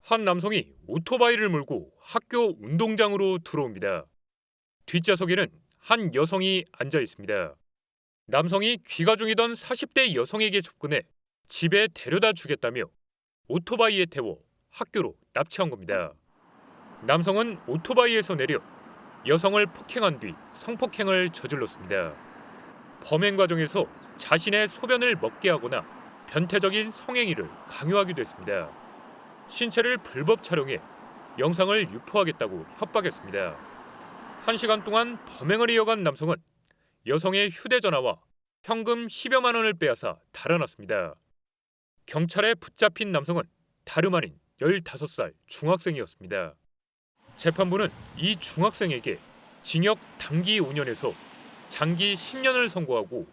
한 남성이 오토바이를 몰고 학교 운동장으로 들어옵니다. 뒷좌석에는 한 여성이 앉아 있습니다. 남성이 귀가 중이던 40대 여성에게 접근해 집에 데려다 주겠다며 오토바이에 태워 학교로 납치한 겁니다. 남성은 오토바이에서 내려 여성을 폭행한 뒤 성폭행을 저질렀습니다. 범행 과정에서 자신의 소변을 먹게 하거나 변태적인 성행위를 강요하기도 했습니다. 신체를 불법 촬영해 영상을 유포하겠다고 협박했습니다. 1시간 동안 범행을 이어간 남성은 여성의 휴대전화와 현금 10여만 원을 빼앗아 달아났습니다. 경찰에 붙잡힌 남성은 다름 아닌 15살 중학생이었습니다. 재판부는 이 중학생에게 징역 단기 5년에서 장기 10년을 선고하고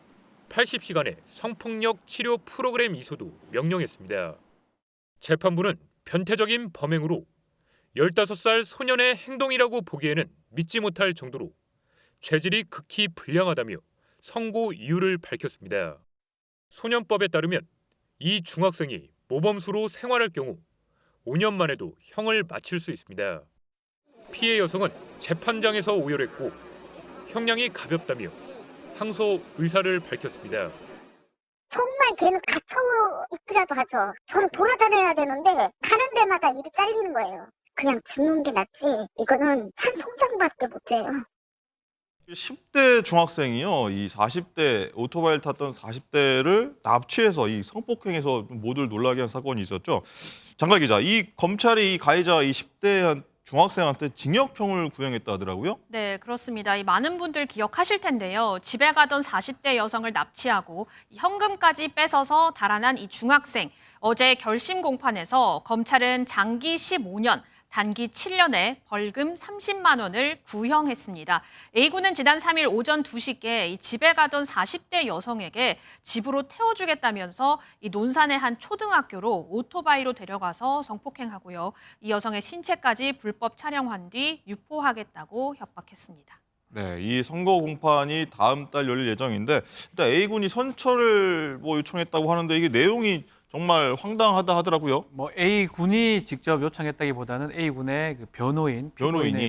80시간의 성폭력 치료 프로그램 이수도 명령했습니다. 재판부는 변태적인 범행으로 15살 소년의 행동이라고 보기에는 믿지 못할 정도로 죄질이 극히 불량하다며 선고 이유를 밝혔습니다. 소년법에 따르면 이 중학생이 모범수로 생활할 경우 5년 만에도 형을 마칠 수 있습니다. 피해 여성은 재판장에서 오열했고 형량이 가볍다며 항소 의사를 밝혔습니다. 정말 걔는 갇혀 있기라도 하죠. 저는 돌아다녀야 되는데 가는 데마다 일이 잘리는 거예요. 그냥 죽는 게 낫지. 이거는 산송장밖에 못해요. 10대 중학생이요. 이 40대 오토바이를 탔던 40대를 납치해서 이 성폭행해서 모두를 놀라게 한 사건이 있었죠. 장가 기자, 이 검찰이 이 가해자 이 10대 중학생한테 징역형을 구형했다 하더라고요. 네, 그렇습니다. 이 많은 분들 기억하실 텐데요. 집에 가던 40대 여성을 납치하고 현금까지 뺏어서 달아난 이 중학생. 어제 결심 공판에서 검찰은 장기 15년, 단기 7년에 벌금 30만 원을 구형했습니다. A군은 지난 3일 오전 2시께 이 집에 가던 40대 여성에게 집으로 태워주겠다면서 이 논산의 한 초등학교로 오토바이로 데려가서 성폭행하고요. 이 여성의 신체까지 불법 촬영한 뒤 유포하겠다고 협박했습니다. 네, 이 선고 공판이 다음 달 열릴 예정인데 일단 A군이 선처를 요청했다고 하는데 이게 내용이 정말 황당하다 하더라고요. A군이 직접 요청했다기보다는 A군의 그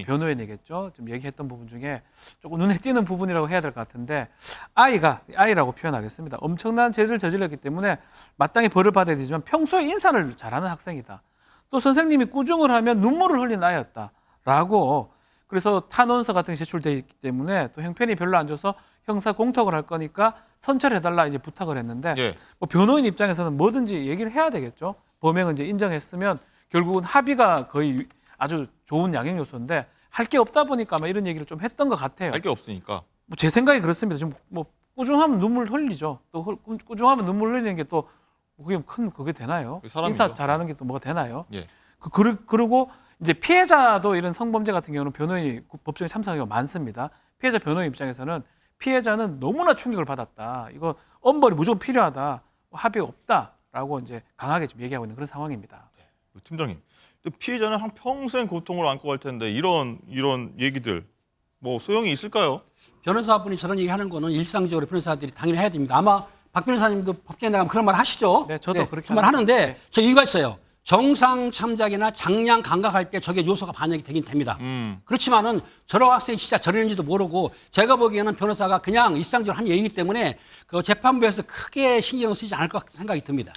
변호인이겠죠. 좀 얘기했던 부분 중에 조금 눈에 띄는 부분이라고 해야 될 것 같은데 아이라고 표현하겠습니다. 엄청난 죄를 저질렀기 때문에 마땅히 벌을 받아야 되지만 평소에 인사를 잘하는 학생이다. 또 선생님이 꾸중을 하면 눈물을 흘린 아이였다라고 그래서 탄원서 같은 게 제출돼 있기 때문에 또 형편이 별로 안 좋아서 형사 공탁을 할 거니까 선처해달라 이제 부탁을 했는데 예. 변호인 입장에서는 뭐든지 얘기를 해야 되겠죠. 범행은 이제 인정했으면 결국은 합의가 거의 아주 좋은 양형 요소인데 할 게 없다 보니까 아마 이런 얘기를 좀 했던 것 같아요. 할 게 없으니까. 제 생각이 그렇습니다. 지금 꾸중하면 눈물 흘리죠. 또 꾸중하면 눈물 흘리는 게 또 그게 되나요? 사람이죠. 인사 잘하는 게 또 뭐가 되나요? 예. 그리고 이제 피해자도 이런 성범죄 같은 경우는 변호인이 법정에 참석하는 경우가 많습니다. 피해자 변호인 입장에서는 피해자는 너무나 충격을 받았다. 이거 엄벌이 무조건 필요하다. 합의가 없다라고 이제 강하게 좀 얘기하고 있는 그런 상황입니다. 팀장님, 피해자는 한 평생 고통을 안고 갈 텐데 이런 얘기들 소용이 있을까요? 변호사분이 저런 얘기하는 거는 일상적으로 변호사들이 당연히 해야 됩니다. 아마 박 변호사님도 법정에 나가면 그런 말 하시죠? 네, 저도 그렇게 그런 말 하는데 네. 저 이유가 있어요. 정상 참작이나 장량 감각할 때 저게 요소가 반영이 되긴 됩니다. 그렇지만은 저런 학생이 진짜 저러는지도 모르고 제가 보기에는 변호사가 그냥 일상적으로 한 얘기이기 때문에 그 재판부에서 크게 신경을 쓰지 않을 것 같은 생각이 듭니다.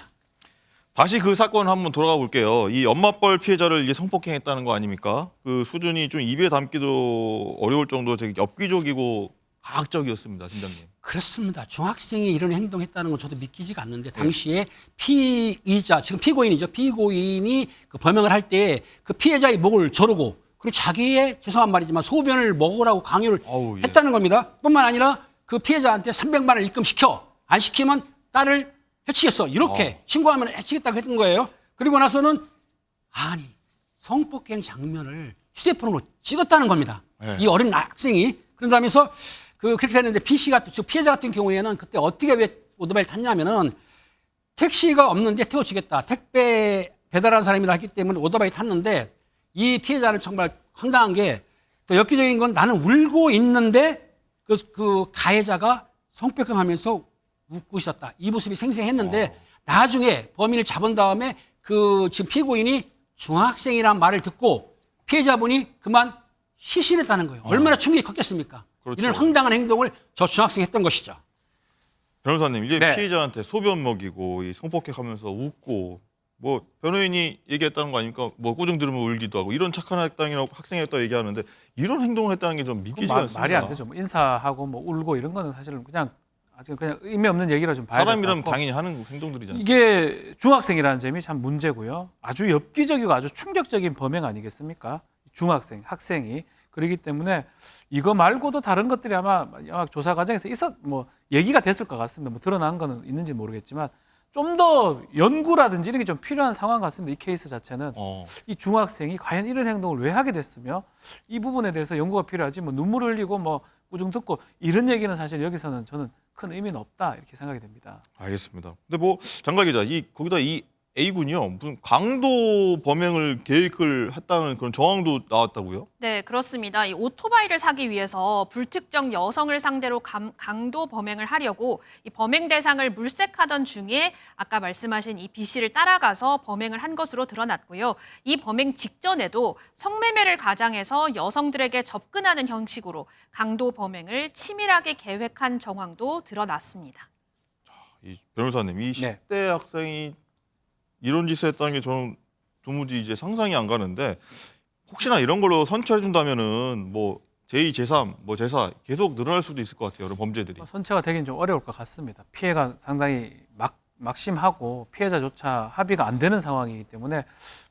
다시 그 사건 한번 돌아가 볼게요. 이 엄마뻘 피해자를 이제 성폭행했다는 거 아닙니까? 그 수준이 좀 입에 담기도 어려울 정도로 되게 엽기적이고 과학적이었습니다, 팀장님. 그렇습니다. 중학생이 이런 행동했다는 건 저도 믿기지가 않는데 당시에 피의자, 지금 피고인이죠. 피고인이 그 범행을 할 때 그 피해자의 목을 조르고 그리고 자기의 죄송한 말이지만 소변을 먹으라고 강요를 했다는 겁니다. 뿐만 아니라 그 피해자한테 300만 원을 입금시켜. 안 시키면 딸을 해치겠어. 이렇게 신고하면 해치겠다고 했던 거예요. 그리고 나서는 성폭행 장면을 휴대폰으로 찍었다는 겁니다. 네. 이 어린 학생이. 그런다면서 그렇게 됐는데 피해자 같은 경우에는 그때 어떻게 왜 오토바이를 탔냐면은 택시가 없는데 태워주겠다. 택배 배달하는 사람이라 했기 때문에 오토바이 탔는데 이 피해자는 정말 황당한 게 또 엽기적인 건 나는 울고 있는데 그 가해자가 성폭행하면서 웃고 있었다. 이 모습이 생생했는데 나중에 범인을 잡은 다음에 그 지금 피고인이 중학생이란 말을 듣고 피해자분이 그만 시신했다는 거예요. 얼마나 충격이 컸겠습니까? 그렇죠. 이런 황당한 행동을 저 중학생이 했던 것이죠. 변호사님 이게 네. 피해자한테 소변 먹이고 이 성폭행하면서 웃고 뭐 변호인이 얘기했다는 거 아닙니까? 뭐 꾸중 들으면 울기도 하고 이런 착한 학생이었다 얘기하는데 이런 행동을 했다는 게 좀 믿기지가 않습니다. 말이 안 되죠. 뭐 인사하고 뭐 울고 이런 거는 사실은 그냥 아직 그냥 의미 없는 얘기라 좀 봐야 될 것 사람이라면 같고. 당연히 하는 행동들이지 않습니까? 이게 중학생이라는 점이 참 문제고요. 아주 엽기적이고 아주 충격적인 범행 아니겠습니까? 중학생, 학생이. 그렇기 때문에 이거 말고도 다른 것들이 아마 조사 과정에서 뭐 얘기가 됐을 것 같습니다. 뭐 드러난 거는 있는지 모르겠지만 좀 더 연구라든지 이런 게 좀 필요한 상황 같습니다. 이 케이스 자체는 이 중학생이 과연 이런 행동을 왜 하게 됐으며 이 부분에 대해서 연구가 필요하지 뭐 눈물 흘리고 뭐 꾸중 듣고 이런 얘기는 사실 여기서는 저는 큰 의미는 없다 이렇게 생각이 됩니다. 알겠습니다. 근데 뭐 장가 기자 거기다 이 A군요. 무슨 강도 범행을 계획을 했다는 그런 정황도 나왔다고요? 네, 그렇습니다. 이 오토바이를 사기 위해서 불특정 여성을 상대로 강도 범행을 하려고 이 범행 대상을 물색하던 중에 아까 말씀하신 이 B 씨를 따라가서 범행을 한 것으로 드러났고요. 이 범행 직전에도 성매매를 가장해서 여성들에게 접근하는 형식으로 강도 범행을 치밀하게 계획한 정황도 드러났습니다. 이 변호사님 이 네. 10대 학생이 이런 짓을 했다는 게 저는 도무지 이제 상상이 안 가는데 혹시나 이런 걸로 선처해 준다면은 뭐 제2, 제3, 뭐 제4 계속 늘어날 수도 있을 것 같아요. 이런 범죄들이. 선처가 되긴 좀 어려울 것 같습니다. 피해가 상당히 막심하고 피해자조차 합의가 안 되는 상황이기 때문에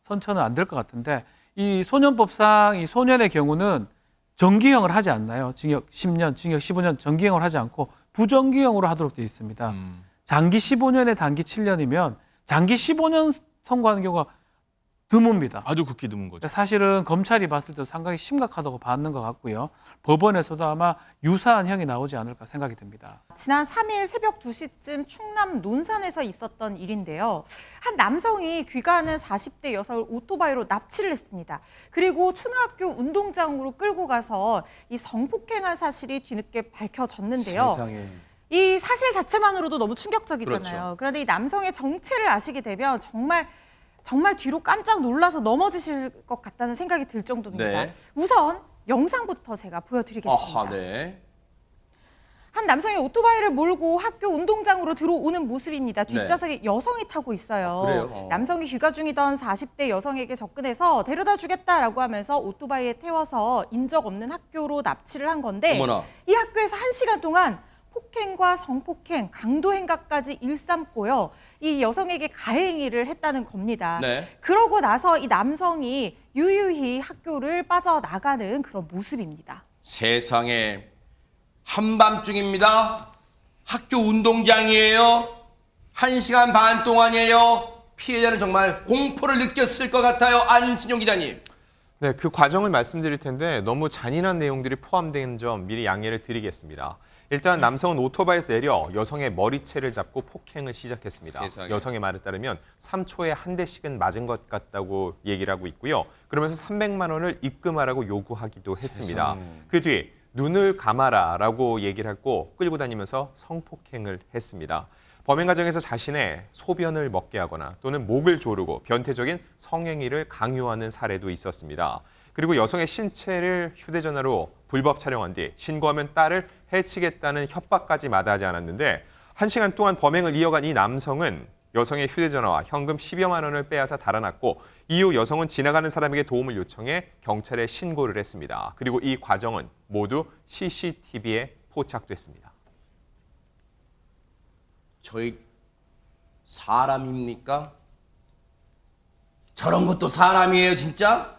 선처는 안 될 것 같은데 이 소년법상 이 소년의 경우는 정기형을 하지 않나요? 징역 10년, 징역 15년 정기형을 하지 않고 부정기형으로 하도록 되어 있습니다. 장기 15년에 단기 7년이면 장기 15년 선고하는 경우가 드뭅니다. 아주 극히 드문 거죠. 사실은 검찰이 봤을 때도 상당히 심각하다고 봤는 것 같고요. 법원에서도 아마 유사한 형이 나오지 않을까 생각이 듭니다. 지난 3일 새벽 2시쯤 충남 논산에서 있었던 일인데요. 한 남성이 귀가하는 40대 여성을 오토바이로 납치를 했습니다. 그리고 초등학교 운동장으로 끌고 가서 이 성폭행한 사실이 뒤늦게 밝혀졌는데요. 세상에. 이 사실 자체만으로도 너무 충격적이잖아요. 그렇죠. 그런데 이 남성의 정체를 아시게 되면 정말 뒤로 깜짝 놀라서 넘어지실 것 같다는 생각이 들 정도입니다. 네. 우선 영상부터 제가 보여드리겠습니다. 아하, 네. 한 남성이 오토바이를 몰고 학교 운동장으로 들어오는 모습입니다. 뒷좌석에 여성이 타고 있어요. 그래요? 남성이 귀가 중이던 40대 여성에게 접근해서 데려다 주겠다라고 하면서 오토바이에 태워서 인적 없는 학교로 납치를 한 건데 어머나. 이 학교에서 1시간 동안 폭행과 성폭행, 강도 행각까지 일삼고요. 이 여성에게 가해행위를 했다는 겁니다. 네. 그러고 나서 이 남성이 유유히 학교를 빠져나가는 그런 모습입니다. 세상에 한밤중입니다. 학교 운동장이에요. 1시간 반 동안이에요. 피해자는 정말 공포를 느꼈을 것 같아요. 안진용 기자님. 네, 그 과정을 말씀드릴 텐데 너무 잔인한 내용들이 포함된 점 미리 양해를 드리겠습니다. 일단 남성은 오토바이에서 내려 여성의 머리채를 잡고 폭행을 시작했습니다. 세상에. 여성의 말에 따르면 3초에 한 대씩은 맞은 것 같다고 얘기를 하고 있고요. 그러면서 300만 원을 입금하라고 요구하기도 했습니다. 그 뒤 눈을 감아라라고 얘기를 하고 끌고 다니면서 성폭행을 했습니다. 범행 과정에서 자신의 소변을 먹게 하거나 또는 목을 조르고 변태적인 성행위를 강요하는 사례도 있었습니다. 그리고 여성의 신체를 휴대전화로 불법 촬영한 뒤 신고하면 딸을 해치겠다는 협박까지 마다하지 않았는데 1시간 동안 범행을 이어간 이 남성은 여성의 휴대전화와 현금 10여만 원을 빼앗아 달아났고 이후 여성은 지나가는 사람에게 도움을 요청해 경찰에 신고를 했습니다. 그리고 이 과정은 모두 CCTV에 포착됐습니다. 저희 사람입니까? 저런 것도 사람이에요, 진짜?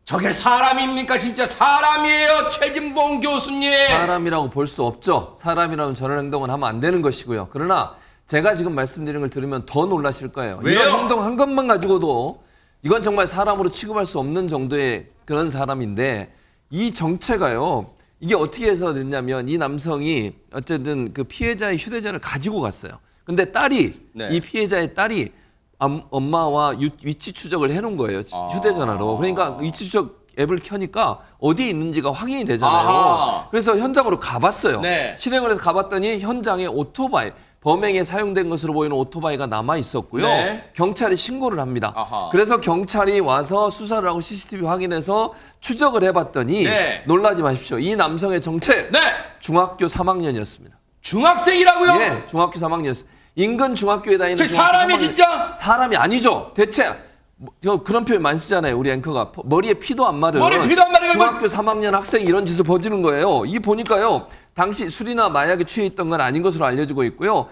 저게 사람입니까? 진짜 사람이에요, 최진봉 교수님. 사람이라고 볼 수 없죠. 사람이라면 저런 행동을 하면 안 되는 것이고요. 그러나 제가 지금 말씀드린 걸 들으면 더 놀라실 거예요. 왜요? 이런 행동 한 것만 가지고도 이건 정말 사람으로 취급할 수 없는 정도의 그런 사람인데 이 정체가요. 이게 어떻게 해서 됐냐면 이 남성이 어쨌든 그 피해자의 휴대전화를 가지고 갔어요. 근데 딸이 네. 이 피해자의 딸이 엄마와 위치 추적을 해놓은 거예요. 휴대전화로. 그러니까 위치 추적 앱을 켜니까 어디에 있는지가 확인이 되잖아요. 아하. 그래서 현장으로 가봤어요. 네. 실행을 해서 가봤더니 현장에 오토바이, 범행에 사용된 것으로 보이는 오토바이가 남아 있었고요. 네. 경찰에 신고를 합니다. 아하. 그래서 경찰이 와서 수사를 하고 CCTV 확인해서 추적을 해봤더니 네. 놀라지 마십시오. 이 남성의 정체 네. 중학교 3학년이었습니다. 중학생이라고요? 예, 중학교 3학년이었어요. 인근 중학교에 다니는 저 중학교 사람이 3학년. 진짜? 사람이 아니죠. 대체 그런 표현 많이 쓰잖아요. 우리 앵커가 머리에 피도 안 마른 머리에 피도 안 마른 중학교 3학년 학생이 이런 짓을 벌이는 거예요. 이 보니까요. 당시 술이나 마약에 취해 있던 건 아닌 것으로 알려지고 있고요.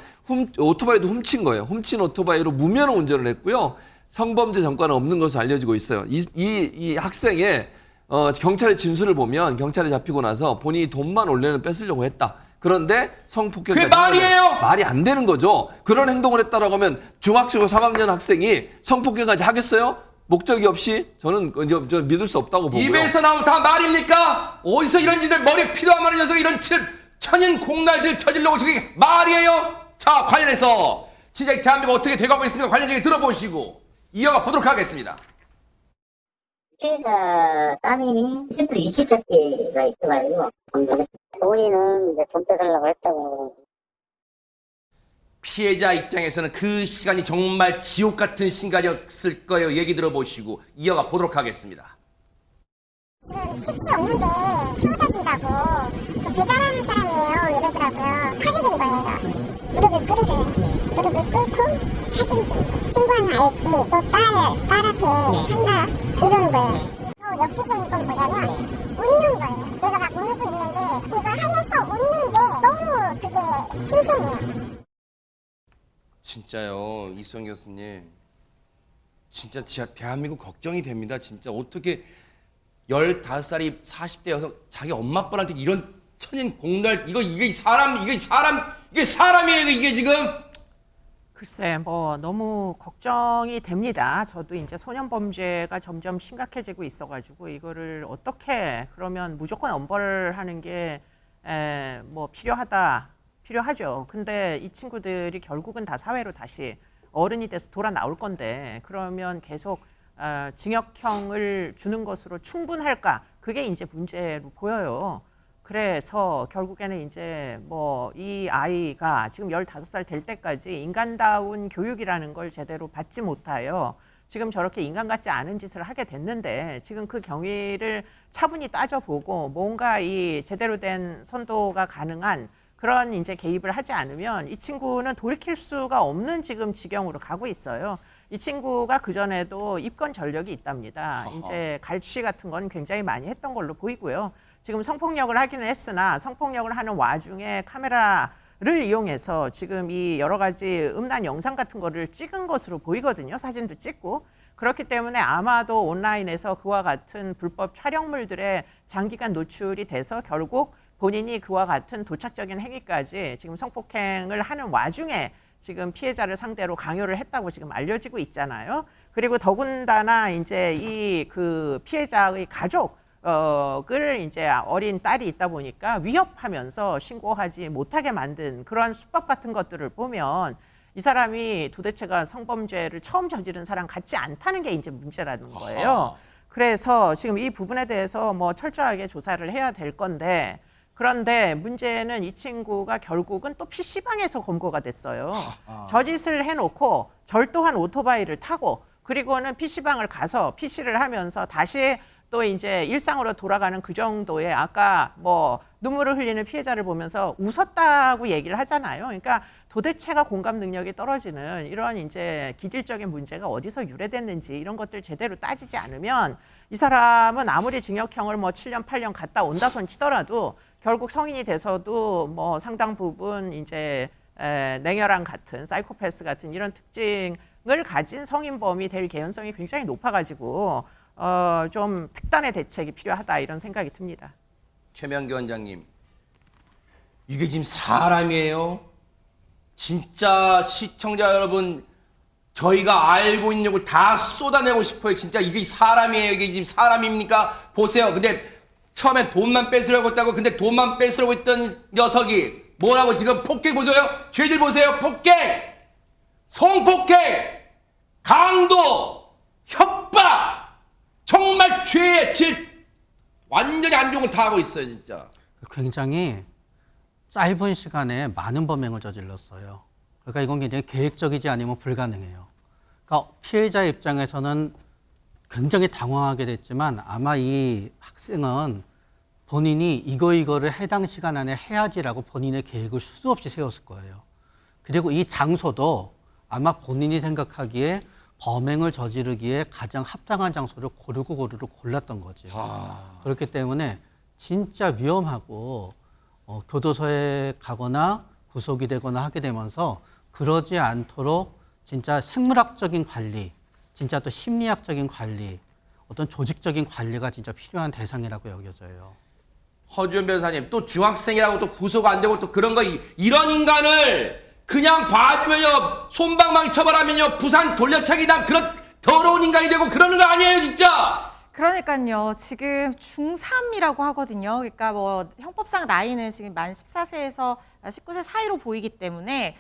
오토바이도 훔친 거예요. 훔친 오토바이로 무면허 운전을 했고요. 성범죄 전과는 없는 것으로 알려지고 있어요. 이 학생의 경찰의 진술을 보면 경찰에 잡히고 나서 본인이 돈만 원래는 뺏으려고 했다. 그런데 성폭행까지 그게 말이에요? 말이 안 되는 거죠. 그런 행동을 했다라고 하면 중학교 3학년 학생이 성폭행까지 하겠어요? 목적이 없이 저는 저 믿을 수 없다고 보고요. 입에서 나오면 다 말입니까? 어디서 이런 짓을 머리에 피도 안 마른 녀석이 이런 천인 공날짓을 저지르려고 저게 말이에요? 자, 관련해서 진짜 대한민국 어떻게 돼가고 있습니까? 관련 얘기 들어보시고 이어가 보도록 하겠습니다. 피해자 따님이 실제로 위치찾기가 있어가지고 본인은 이제 돈 뺏으려고 했다고. 피해자 입장에서는 그 시간이 정말 지옥 같은 시간이었을 거예요. 얘기 들어보시고 이어가 보도록 하겠습니다. 지금 택시 없는데 피우다 준다고 그 배달하는 사람이에요 이러더라고요. 타게 된 거예요. 무릎을 꿇고 사진 친구 하나 알지 딸 앞에 한다 이러는 거예요. 또 엽기적인 건 뭐냐면 웃는 거예요. 내가 막 울고 있는데 이거 하면서 웃는 게 너무 그게 신鮮해요. 진짜요, 이수영 교수님. 진짜 대한민국 걱정이 됩니다. 진짜 어떻게 15살이 40대 여성 자기 엄마 아빠한테 이런 천인 공날 이게 사람이에요 이게 지금. 글쎄, 뭐 너무 걱정이 됩니다. 저도 이제 소년 범죄가 점점 심각해지고 있어가지고 이거를 어떻게 그러면 무조건 엄벌하는 게 뭐 필요하죠. 근데 이 친구들이 결국은 다 사회로 다시 어른이 돼서 돌아 나올 건데 그러면 계속 징역형을 주는 것으로 충분할까? 그게 이제 문제로 보여요. 그래서 결국에는 이제 뭐 이 아이가 지금 15살 될 때까지 인간다운 교육이라는 걸 제대로 받지 못하여 지금 저렇게 인간 같지 않은 짓을 하게 됐는데 지금 그 경위를 차분히 따져보고 뭔가 이 제대로 된 선도가 가능한 그런 이제 개입을 하지 않으면 이 친구는 돌이킬 수가 없는 지금 지경으로 가고 있어요. 이 친구가 그전에도 입건 전력이 있답니다. 이제 갈취 같은 건 굉장히 많이 했던 걸로 보이고요. 지금 성폭력을 하기는 했으나 성폭력을 하는 와중에 카메라를 이용해서 지금 이 여러 가지 음란 영상 같은 거를 찍은 것으로 보이거든요. 사진도 찍고. 그렇기 때문에 아마도 온라인에서 그와 같은 불법 촬영물들의 장기간 노출이 돼서 결국 본인이 그와 같은 도착적인 행위까지 지금 성폭행을 하는 와중에 지금 피해자를 상대로 강요를 했다고 지금 알려지고 있잖아요. 그리고 더군다나 이제 이 그 피해자의 가족을 이제 어린 딸이 있다 보니까 위협하면서 신고하지 못하게 만든 그런 수법 같은 것들을 보면 이 사람이 도대체가 성범죄를 처음 저지른 사람 같지 않다는 게 이제 문제라는 거예요. 그래서 지금 이 부분에 대해서 뭐 철저하게 조사를 해야 될 건데 그런데 문제는 이 친구가 결국은 또 PC방에서 검거가 됐어요. 저 짓을 해놓고 절도한 오토바이를 타고 그리고는 PC방을 가서 PC를 하면서 다시 또 이제 일상으로 돌아가는 그 정도의 아까 뭐 눈물을 흘리는 피해자를 보면서 웃었다고 얘기를 하잖아요. 그러니까 도대체가 공감 능력이 떨어지는 이런 이제 기질적인 문제가 어디서 유래됐는지 이런 것들 제대로 따지지 않으면 이 사람은 아무리 징역형을 뭐 7년, 8년 갔다 온다 손 치더라도 결국 성인이 돼서도 뭐 상당 부분 이제 냉혈한 같은 사이코패스 같은 이런 특징을 가진 성인범이 될 개연성이 굉장히 높아가지고 좀 특단의 대책이 필요하다 이런 생각이 듭니다. 최명기 원장님, 이게 지금 사람이에요? 진짜 시청자 여러분, 저희가 알고 있는 걸 다 쏟아내고 싶어요. 진짜 이게 사람이에요? 이게 지금 사람입니까? 보세요. 근데 처음에 돈만 뺏으려고 했다고. 근데 돈만 뺏으려고 했던 녀석이 뭐라고 지금 폭행 보세요? 죄질 보세요. 폭행, 성폭행, 강도, 협박, 정말 죄의 질 완전히 안 좋은 거 다 하고 있어요, 진짜. 굉장히 짧은 시간에 많은 범행을 저질렀어요. 그러니까 이건 굉장히 계획적이지 않으면 불가능해요. 그러니까 피해자 입장에서는 굉장히 당황하게 됐지만 아마 이 학생은 본인이 이거를 해당 시간 안에 해야지라고 본인의 계획을 수도 없이 세웠을 거예요. 그리고 이 장소도 아마 본인이 생각하기에 범행을 저지르기에 가장 합당한 장소를 고르고 골랐던 거죠. 그렇기 때문에 진짜 위험하고 교도소에 가거나 구속이 되거나 하게 되면서 그러지 않도록 진짜 생물학적인 관리, 진짜 또 심리학적인 관리, 어떤 조직적인 관리가 진짜 필요한 대상이라고 여겨져요. 허주연 변호사님, 또 중학생이라고 또 구속 안 되고 또 그런 거, 이런 인간을 그냥 봐주면요, 솜방망이 처벌하면요, 부산 돌려차기당 그런 더러운 인간이 되고 그러는 거 아니에요, 진짜! 그러니까요. 지금 중3이라고 하거든요. 그러니까 뭐 형법상 나이는 지금 만 14세에서 19세 사이로 보이기 때문에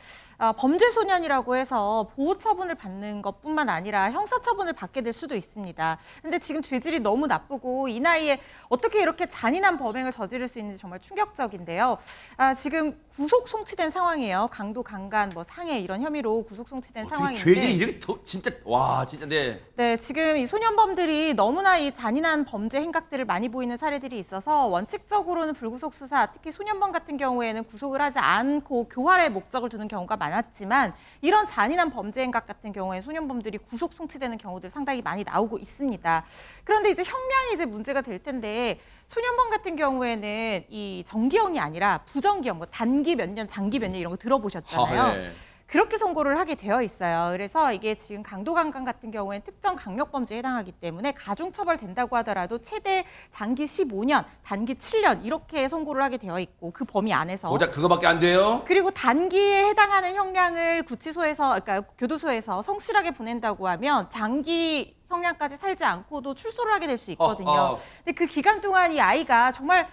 범죄 소년이라고 해서 보호 처분을 받는 것뿐만 아니라 형사 처분을 받게 될 수도 있습니다. 근데 지금 죄질이 너무 나쁘고 이 나이에 어떻게 이렇게 잔인한 범행을 저지를 수 있는지 정말 충격적인데요. 지금 구속 송치된 상황이에요. 강도, 강간, 뭐 상해 이런 혐의로 구속 송치된 상황인데. 죄질이 이렇게 진짜 와 진짜 네, 지금 이 소년범들이 너무나 이 잔인한 범죄 행각들을 많이 보이는 사례들이 있어서 원칙적으로는 불구속 수사, 특히 소년범 같은 경우에는 구속을 하지 않고 교활의 목적을 두는 경우가 많았지만 이런 잔인한 범죄 행각 같은 경우에 소년범들이 구속 송치되는 경우들 상당히 많이 나오고 있습니다. 그런데 이제 형량이 이제 문제가 될 텐데 소년범 같은 경우에는 이 정기형이 아니라 부정기형, 뭐 단기 몇 년, 장기 몇 년 이런 거 들어보셨잖아요. 네. 그렇게 선고를 하게 되어 있어요. 그래서 이게 지금 강도 강간 같은 경우에는 특정 강력범죄에 해당하기 때문에 가중처벌된다고 하더라도 최대 장기 15년, 단기 7년 이렇게 선고를 하게 되어 있고 그 범위 안에서 고작 그거밖에 안 돼요? 그리고 단기에 해당하는 형량을 구치소에서 그러니까 교도소에서 성실하게 보낸다고 하면 장기 형량까지 살지 않고도 출소를 하게 될 수 있거든요. 근데 그 기간 동안 이 아이가 정말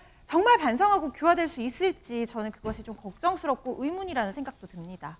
반성하고 교화될 수 있을지 저는 그것이 좀 걱정스럽고 의문이라는 생각도 듭니다.